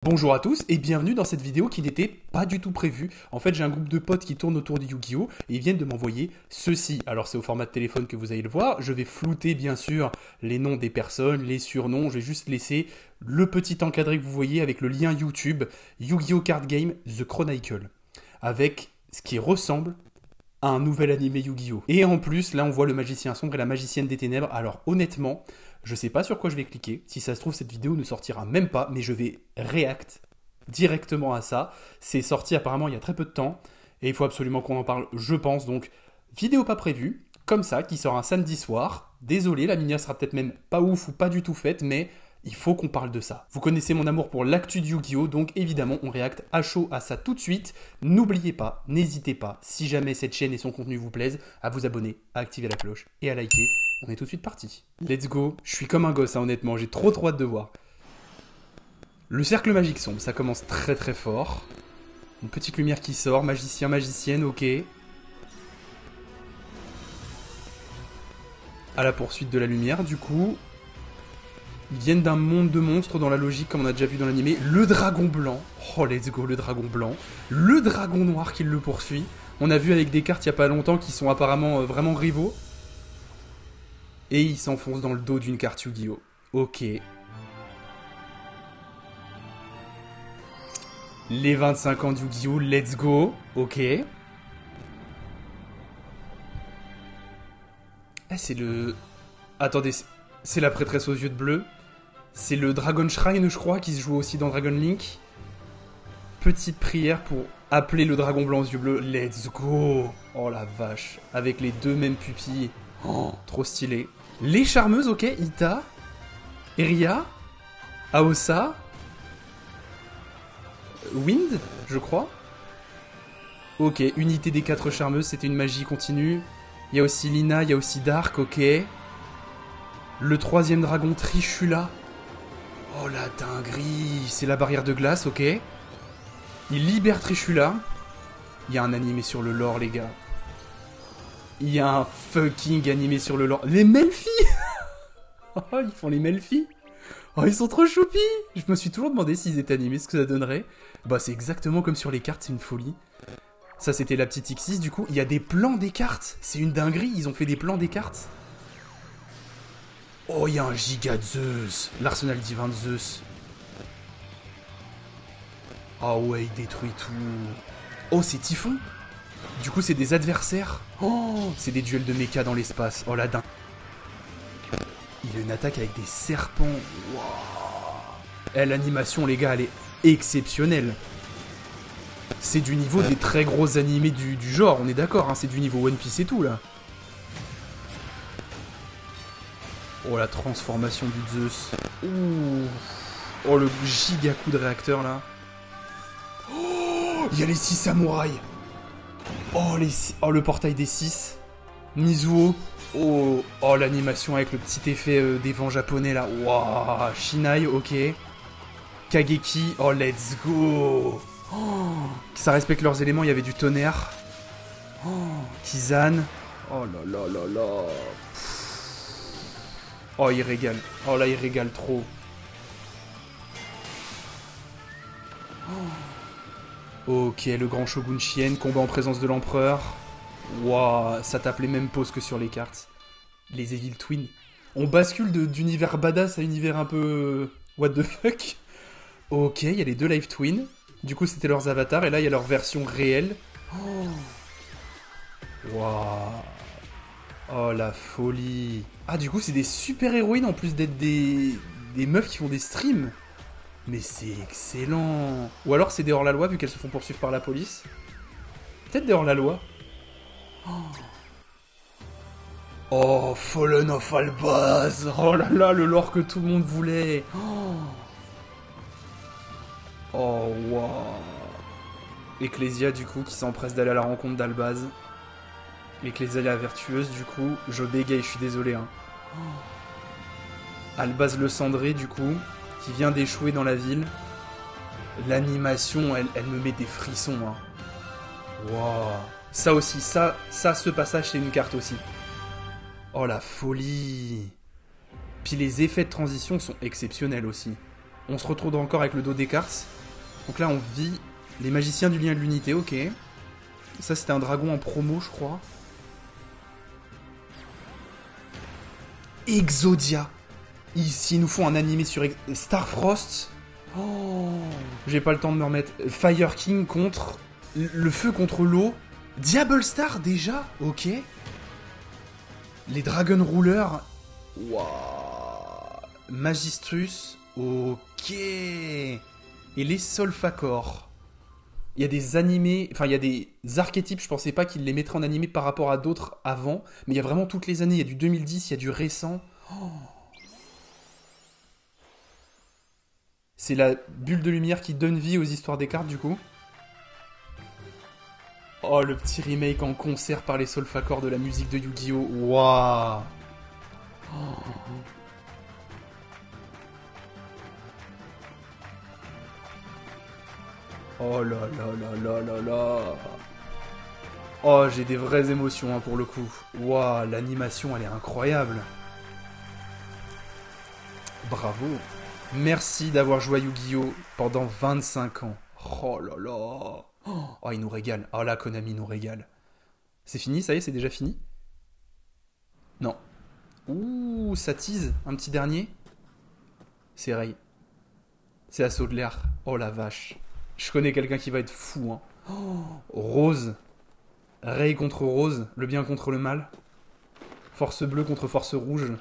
Bonjour à tous et bienvenue dans cette vidéo qui n'était pas du tout prévue. En fait, j'ai un groupe de potes qui tournent autour de Yu-Gi-Oh! Et ils viennent de m'envoyer ceci. Alors, c'est au format de téléphone que vous allez le voir. Je vais flouter, bien sûr, les noms des personnes, les surnoms. Je vais juste laisser le petit encadré que vous voyez avec le lien YouTube Yu-Gi-Oh! Card Game The Chronicle. Avec ce qui ressemble à un nouvel animé Yu-Gi-Oh! Et en plus, là, on voit le magicien sombre et la magicienne des ténèbres. Alors, honnêtement, je sais pas sur quoi je vais cliquer. Si ça se trouve, cette vidéo ne sortira même pas, mais je vais react directement à ça. C'est sorti apparemment il y a très peu de temps, et il faut absolument qu'on en parle, je pense. Donc, vidéo pas prévue, comme ça, qui sort un samedi soir. Désolé, la minière sera peut-être même pas ouf ou pas du tout faite, mais il faut qu'on parle de ça. Vous connaissez mon amour pour l'actu de Yu-Gi-Oh! Donc évidemment, on réacte à chaud à ça tout de suite. N'oubliez pas, n'hésitez pas, si jamais cette chaîne et son contenu vous plaisent, à vous abonner, à activer la cloche et à liker. On est tout de suite parti. Let's go. Je suis comme un gosse, hein, honnêtement. J'ai trop hâte de voir. Le cercle magique sombre, ça commence très très fort. Une petite lumière qui sort. Magicien, magicienne, ok. À la poursuite de la lumière, du coup. Ils viennent d'un monde de monstres dans la logique, comme on a déjà vu dans l'animé. Le dragon blanc. Oh, let's go, le dragon blanc. Le dragon noir qui le poursuit. On a vu avec des cartes il n'y a pas longtemps qui sont apparemment vraiment rivaux. Et il s'enfonce dans le dos d'une carte Yu-Gi-Oh! Ok. Les 25 ans de Yu-Gi-Oh! Let's go. Ok. Ah, c'est le... Attendez, c'est la prêtresse aux yeux de bleu. C'est le Dragon Shrine, je crois, qui se joue aussi dans Dragon Link. Petite prière pour appeler le dragon blanc aux yeux bleus. Let's go. Oh la vache. Avec les deux mêmes pupilles. Oh, trop stylé. Les charmeuses, ok. Ita. Eria. Aosa. Wind, je crois. Ok, unité des 4 charmeuses, c'était une magie continue. Il y a aussi Lina, il y a aussi Dark, ok. Le troisième dragon, Trishula. Oh la dinguerie, c'est la barrière de glace, ok. Il libère Trishula. Il y a un animé sur le lore, les gars. Il y a un fucking animé sur le lore. Les Melfi. Oh, ils font les Melfi. Oh, ils sont trop choupis. Je me suis toujours demandé s'ils étaient animés, ce que ça donnerait. Bah, c'est exactement comme sur les cartes, c'est une folie. Ça, c'était la petite X6, du coup. Il y a des plans des cartes. C'est une dinguerie, ils ont fait des plans des cartes. Oh, il y a un giga de Zeus. L'arsenal divin de Zeus. Ah ouais, il détruit tout. Oh, c'est Typhon. Du coup, c'est des adversaires. Oh, c'est des duels de mecha dans l'espace. Oh, la dingue. Il a une attaque avec des serpents. Waouh. Eh, l'animation, les gars, elle est exceptionnelle. C'est du niveau des très gros animés du genre, on est d'accord, hein, c'est du niveau One Piece et tout, là. Oh, la transformation du Zeus. Ouh. Oh, le giga coup de réacteur, là. Oh, il y a les 6 samouraïs. Oh, oh, le portail des 6. Mizuo. Oh, oh l'animation avec le petit effet des vents japonais, là. Waouh. Shinai, ok. Kageki. Oh, let's go. Oh, ça respecte leurs éléments, il y avait du tonnerre. Oh, Kizan. Oh là là là là. Oh, il régale. Oh là, il régale trop. Oh. Ok, le grand shogun Chien, combat en présence de l'empereur. Waouh, ça tape les mêmes poses que sur les cartes. Les Evil Twins. On bascule d'univers badass à univers un peu... what the fuck. Ok, il y a les deux Live Twins. Du coup, c'était leurs avatars, et là, il y a leur version réelle. Oh. Waouh. Oh, la folie. Ah, du coup, c'est des super-héroïnes, en plus d'être des meufs qui font des streams. Mais c'est excellent. Ou alors, c'est des hors-la-loi, vu qu'elles se font poursuivre par la police. Peut-être des hors-la-loi. Oh. Oh, Fallen of Albaz. Oh là là, le lore que tout le monde voulait. Oh. Oh, waouh. Ecclesia, du coup, qui s'empresse d'aller à la rencontre d'Albaz. Ecclesia, la vertueuse, du coup. Je bégaye, je suis désolé. Hein. Oh. Albaz le cendré, du coup, qui vient d'échouer dans la ville. L'animation, elle me met des frissons. Hein. Waouh. Ça aussi, ça, ce passage, c'est une carte aussi. Oh, la folie. Puis les effets de transition sont exceptionnels aussi. On se retrouve encore avec le dos des cartes. Donc là, on vit les magiciens du lien de l'unité, ok. Ça, c'était un dragon en promo, je crois. Exodia. Ici, ils nous font un animé sur Starfrost. Oh, j'ai pas le temps de me remettre. Fire King contre... Le feu contre l'eau. Diable Star, déjà. Ok. Les Dragon Rulers. Waouh. Magistrus. Ok. Et les Solfacor. Il y a des animés, enfin il y a des archétypes, je pensais pas qu'ils les mettraient en animé par rapport à d'autres avant, mais il y a vraiment toutes les années, il y a du 2010, il y a du récent. Oh. C'est la bulle de lumière qui donne vie aux histoires des cartes du coup. Oh, le petit remake en concert par les Solfacor de la musique de Yu-Gi-Oh! Waouh. Oh là là là là là là. Oh, j'ai des vraies émotions hein, pour le coup. Waouh, l'animation elle est incroyable. Bravo. Merci d'avoir joué à Yu-Gi-Oh! Pendant 25 ans. Oh là là. Oh, il nous régale. Oh là, Konami nous régale. C'est fini, ça y est, c'est déjà fini? Non. Ouh, ça tease. Un petit dernier. C'est Ray. C'est Assaut de l'air. Oh la vache. Je connais quelqu'un qui va être fou. Hein. Rose. Ray contre Rose. Le bien contre le mal. Force bleue contre force rouge.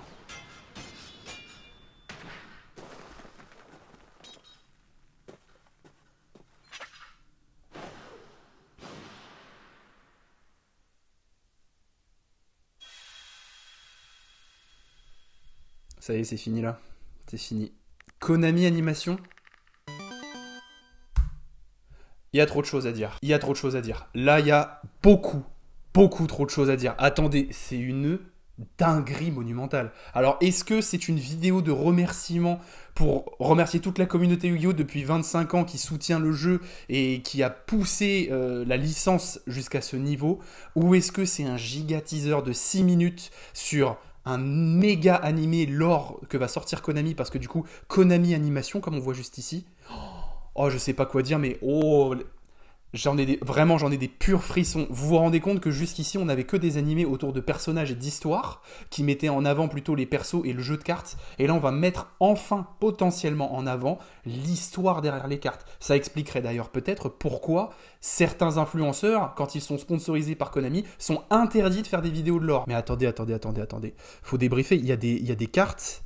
Ça y est, c'est fini là. C'est fini. Konami Animation. Il y a trop de choses à dire. Il y a trop de choses à dire. Là, il y a beaucoup trop de choses à dire. Attendez, c'est une dinguerie monumentale. Alors, est-ce que c'est une vidéo de remerciement pour remercier toute la communauté Yu-Gi-Oh! Depuis 25 ans qui soutient le jeu et qui a poussé la licence jusqu'à ce niveau? Ou est-ce que c'est un giga teaser de 6 minutes sur un méga animé lore que va sortir Konami? Parce que du coup, Konami Animation, comme on voit juste ici, oh, je sais pas quoi dire, mais oh, vraiment, j'en ai des purs frissons. Vous vous rendez compte que jusqu'ici, on n'avait que des animés autour de personnages et d'histoires qui mettaient en avant plutôt les persos et le jeu de cartes. Et là, on va mettre enfin, potentiellement en avant, l'histoire derrière les cartes. Ça expliquerait d'ailleurs peut-être pourquoi certains influenceurs, quand ils sont sponsorisés par Konami, sont interdits de faire des vidéos de lore. Mais attendez. Faut débriefer. Il y a des cartes,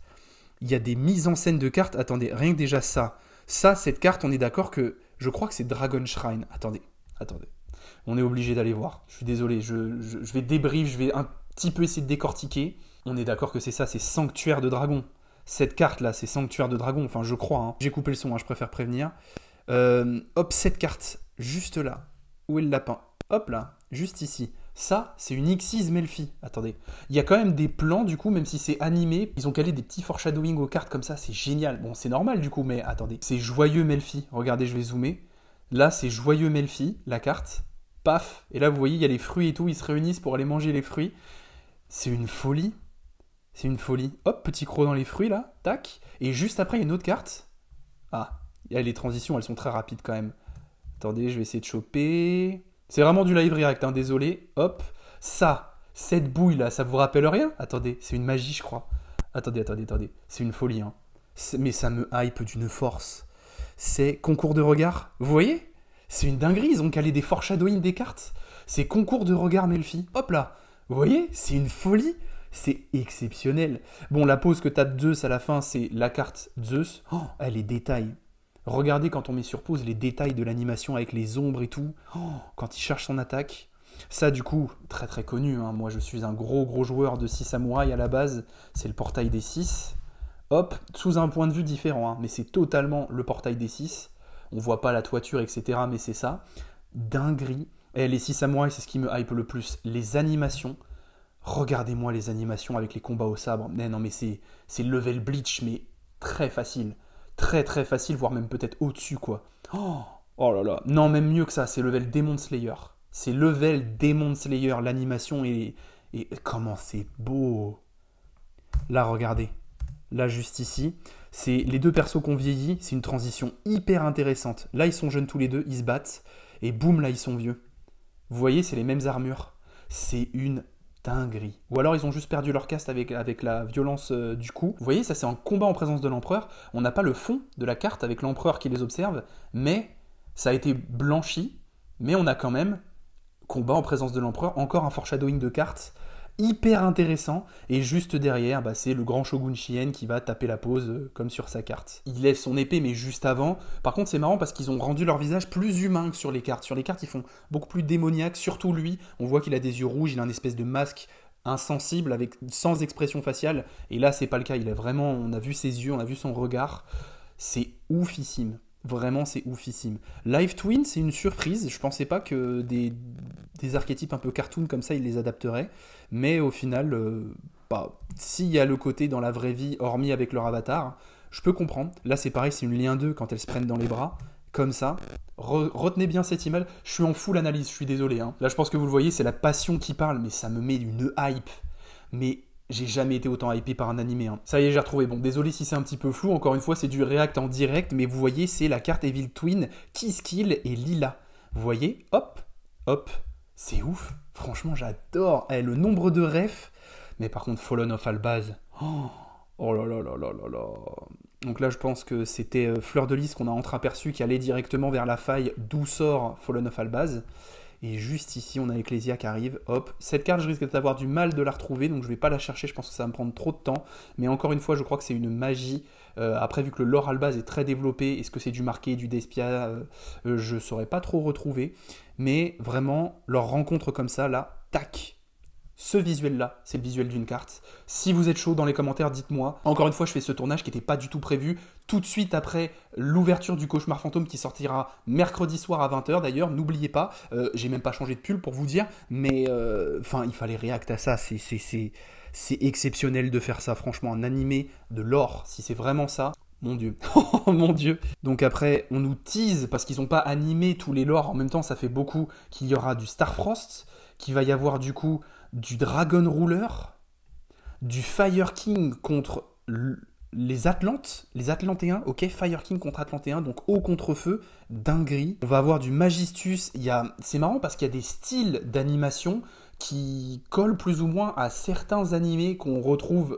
il y a des mises en scène de cartes. Attendez, rien que déjà ça. Ça, cette carte, on est d'accord que... Je crois que c'est Dragon Shrine. Attendez. On est obligé d'aller voir. Je suis désolé, je vais débrief, je vais un petit peu essayer de décortiquer. On est d'accord que c'est ça, c'est Sanctuaire de Dragon. Cette carte-là, c'est Sanctuaire de Dragon. Enfin, je crois. Hein. J'ai coupé le son, hein, je préfère prévenir. Hop, cette carte, juste là. Où est le lapin? Hop là, juste ici. Ça, c'est une Xyz Melfi. Attendez. Il y a quand même des plans, du coup, même si c'est animé. Ils ont calé des petits foreshadowing aux cartes comme ça. C'est génial. Bon, c'est normal, du coup, mais attendez. C'est Joyeux Melfi. Regardez, je vais zoomer. Là, c'est Joyeux Melfi, la carte. Paf. Et là, vous voyez, il y a les fruits et tout. Ils se réunissent pour aller manger les fruits. C'est une folie. C'est une folie. Hop, petit croc dans les fruits, là. Tac. Et juste après, il y a une autre carte. Ah. Les transitions, elles sont très rapides quand même. Attendez, je vais essayer de choper... C'est vraiment du live react, hein, désolé. Hop. Ça, cette bouille là, ça vous rappelle rien? Attendez, c'est une magie, je crois. Attendez. C'est une folie, hein. Mais ça me hype d'une force. C'est concours de regard. Vous voyez? C'est une dinguerie, ils ont calé des foreshadowing des cartes. C'est concours de regard Melfi. Hop là. Vous voyez? C'est une folie. C'est exceptionnel. Bon, la pose que tape Zeus à la fin, c'est la carte Zeus. Oh, les détails. Regardez quand on met sur pause les détails de l'animation avec les ombres et tout. Oh, quand il cherche son attaque. Ça, du coup, très très connu. Hein. Moi, je suis un gros joueur de 6 samouraïs à la base. C'est le portail des 6. Hop, sous un point de vue différent. Hein. Mais c'est totalement le portail des 6. On voit pas la toiture, etc. Mais c'est ça. Dinguerie. Et les 6 samouraïs, c'est ce qui me hype le plus. Les animations. Regardez-moi les animations avec les combats au sabre. Mais non, mais c'est level Bleach, mais très facile. Très facile, voire même peut-être au-dessus, quoi. Oh là là. Non, même mieux que ça, c'est level Demon Slayer. C'est level Demon Slayer, l'animation et comment c'est beau. Là, regardez. Là, juste ici. C'est les deux persos qu'on vieillit, c'est une transition hyper intéressante. Là, ils sont jeunes tous les deux, ils se battent, et boum, là, ils sont vieux. Vous voyez, c'est les mêmes armures. C'est une dinguerie. Ou alors, ils ont juste perdu leur caste avec la violence du coup. Vous voyez, ça, c'est un combat en présence de l'empereur. On n'a pas le fond de la carte avec l'empereur qui les observe, mais ça a été blanchi, mais on a quand même combat en présence de l'empereur, encore un foreshadowing de cartes hyper intéressant, et juste derrière, c'est le grand shogun Shien qui va taper la pose comme sur sa carte. Il lève son épée, mais juste avant. Par contre, c'est marrant parce qu'ils ont rendu leur visage plus humain que sur les cartes. Sur les cartes, ils font beaucoup plus démoniaques, surtout lui. On voit qu'il a des yeux rouges, il a une espèce de masque insensible, sans expression faciale, et là, c'est pas le cas. Il a vraiment, on a vu ses yeux, on a vu son regard. C'est oufissime. Vraiment, c'est oufissime. Live Twin, c'est une surprise. Je pensais pas que des archétypes un peu cartoon comme ça, ils les adapteraient. Mais au final, s'il y a le côté dans la vraie vie, hormis avec leur avatar, je peux comprendre. Là, c'est pareil, c'est une lien 2 quand elles se prennent dans les bras. Comme ça. Retenez bien cette image. Je suis en full analyse, je suis désolé. Là, je pense que vous le voyez, c'est la passion qui parle, mais ça me met une hype. Mais j'ai jamais été autant hypé par un animé. Ça y est, j'ai retrouvé. Bon, désolé si c'est un petit peu flou. Encore une fois, c'est du react en direct. Mais vous voyez, c'est la carte Evil Twin, Kiskill et Lila. Vous voyez, hop, hop. C'est ouf. Franchement, j'adore. Le nombre de refs. Mais par contre, Fallen of Albaz. Oh là là là là là là. Donc là, je pense que c'était Fleur de Lys qu'on a entreaperçu qui allait directement vers la faille d'où sort Fallen of Albaz. Et juste ici, on a Ecclesia qui arrive. Hop. Cette carte, je risque d'avoir du mal de la retrouver, donc je vais pas la chercher. Je pense que ça va me prendre trop de temps. Mais encore une fois, je crois que c'est une magie. Après, vu que le lore Albaz est très développé, est-ce que c'est du marqué, du Despia je saurais pas trop retrouver. Mais vraiment, leur rencontre comme ça, là, tac. Ce visuel-là, c'est le visuel d'une carte. Si vous êtes chaud dans les commentaires, dites-moi. Encore une fois, je fais ce tournage qui n'était pas du tout prévu. Tout de suite après l'ouverture du Cauchemar Fantôme qui sortira mercredi soir à 20h. D'ailleurs, n'oubliez pas, j'ai même pas changé de pull pour vous dire. Mais il fallait react à ça. C'est exceptionnel de faire ça, franchement. Un animé de lore, si c'est vraiment ça. Mon Dieu, oh mon Dieu. Donc après, on nous tease, parce qu'ils n'ont pas animé tous les lores, en même temps ça fait beaucoup, qu'il y aura du Starfrost, qu'il va y avoir du coup du Dragon Ruler, du Fire King contre les Atlantes, les Atlantéens, ok, Fire King contre Atlantéens, donc eau contre feu, dinguerie. On va avoir du Magistus, c'est marrant parce qu'il y a des styles d'animation qui collent plus ou moins à certains animés qu'on retrouve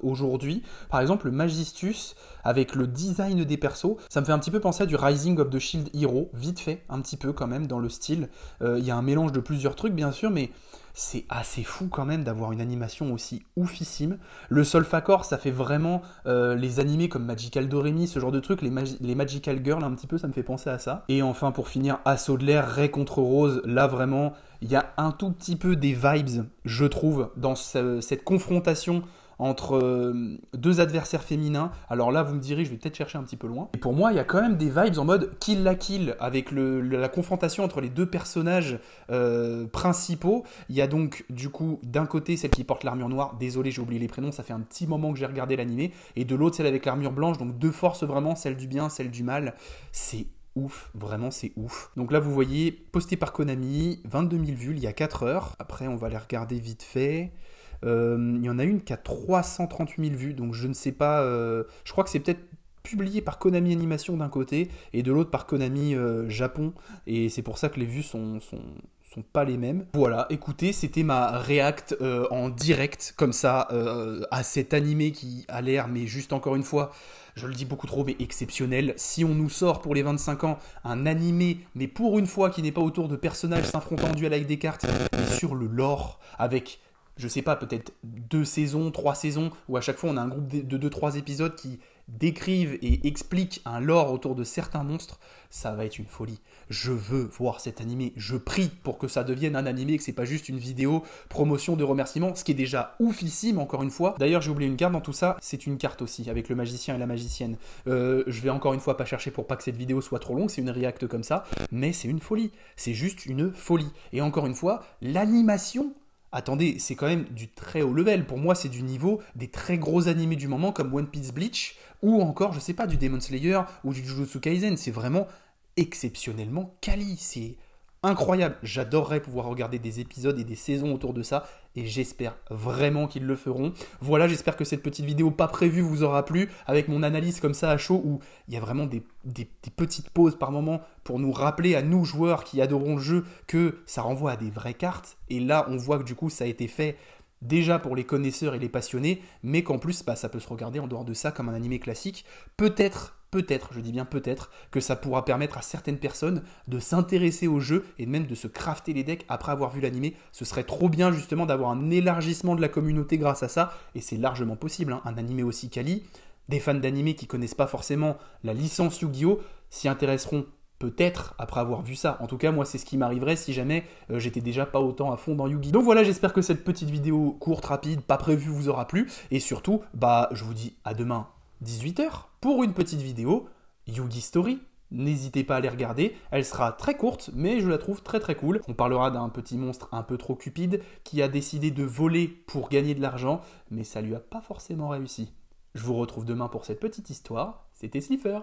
aujourd'hui. Par exemple, le Magistus, avec le design des persos, ça me fait un petit peu penser à du Rising of the Shield Hero, vite fait, un petit peu quand même, dans le style. Il y a un mélange de plusieurs trucs, bien sûr, mais c'est assez fou quand même d'avoir une animation aussi oufissime. Le Solfacor, ça fait vraiment les animés comme Magical Doremi, ce genre de trucs, les Magical Girls, un petit peu, ça me fait penser à ça. Et enfin, pour finir, Assaut de l'air, Ray contre Rose, là vraiment, il y a un tout petit peu des vibes, je trouve, dans cette confrontation entre deux adversaires féminins. Alors là, vous me direz, je vais peut-être chercher un petit peu loin. Et pour moi, il y a quand même des vibes en mode kill la kill, avec la confrontation entre les deux personnages principaux. Il y a donc, du coup, d'un côté, celle qui porte l'armure noire. Désolé, j'ai oublié les prénoms, ça fait un petit moment que j'ai regardé l'animé. Et de l'autre, celle avec l'armure blanche. Donc deux forces vraiment, celle du bien, celle du mal. C'est ouf, vraiment c'est ouf. Donc là vous voyez, posté par Konami, 22 000 vues il y a 4 heures. Après on va les regarder vite fait. Il y en a une qui a 338 000 vues, donc je ne sais pas, je crois que c'est peut-être publié par Konami Animation d'un côté et de l'autre par Konami Japon, et c'est pour ça que les vues sont pas les mêmes. Voilà, écoutez, c'était ma react en direct, comme ça, à cet animé qui a l'air, mais juste encore une fois, je le dis beaucoup trop, mais exceptionnel. Si on nous sort pour les 25 ans un animé, mais pour une fois qui n'est pas autour de personnages s'affrontant en duel avec des cartes, mais sur le lore, avec, je sais pas, peut-être 2 saisons, 3 saisons, où à chaque fois on a un groupe de 2-3 épisodes qui décrivent et expliquent un lore autour de certains monstres, ça va être une folie. Je veux voir cet animé, je prie pour que ça devienne un animé, que c'est pas juste une vidéo promotion de remerciements, ce qui est déjà oufissime encore une fois. D'ailleurs j'ai oublié une carte dans tout ça, c'est une carte aussi, avec le magicien et la magicienne. Je vais encore une fois pas chercher pour pas que cette vidéo soit trop longue, c'est une react comme ça, mais c'est une folie, c'est juste une folie. Et encore une fois, l'animation, attendez, c'est quand même du très haut level. Pour moi, c'est du niveau des très gros animés du moment comme One Piece Bleach ou encore, je sais pas, du Demon Slayer ou du Jujutsu Kaisen. C'est vraiment exceptionnellement quali. C'est incroyable. J'adorerais pouvoir regarder des épisodes et des saisons autour de ça et j'espère vraiment qu'ils le feront. Voilà, j'espère que cette petite vidéo pas prévue vous aura plu avec mon analyse comme ça à chaud où il y a vraiment des petites pauses par moment pour nous rappeler à nous joueurs qui adorons le jeu que ça renvoie à des vraies cartes et là on voit que du coup ça a été fait déjà pour les connaisseurs et les passionnés, mais qu'en plus, bah, ça peut se regarder en dehors de ça comme un animé classique. Peut-être, je dis bien peut-être, que ça pourra permettre à certaines personnes de s'intéresser au jeu et même de se crafter les decks après avoir vu l'animé. Ce serait trop bien justement d'avoir un élargissement de la communauté grâce à ça, et c'est largement possible, hein. Un animé aussi quali. Des fans d'animé qui connaissent pas forcément la licence Yu-Gi-Oh! S'y intéresseront peut-être après avoir vu ça. En tout cas, moi, c'est ce qui m'arriverait si jamais j'étais déjà pas autant à fond dans Yu-Gi. Donc voilà, j'espère que cette petite vidéo courte, rapide, pas prévue, vous aura plu. Et surtout, bah, je vous dis à demain, 18h, pour une petite vidéo Yu-Gi Story. N'hésitez pas à les regarder, elle sera très courte, mais je la trouve très très cool. On parlera d'un petit monstre un peu trop cupide qui a décidé de voler pour gagner de l'argent, mais ça lui a pas forcément réussi. Je vous retrouve demain pour cette petite histoire. C'était Slifer.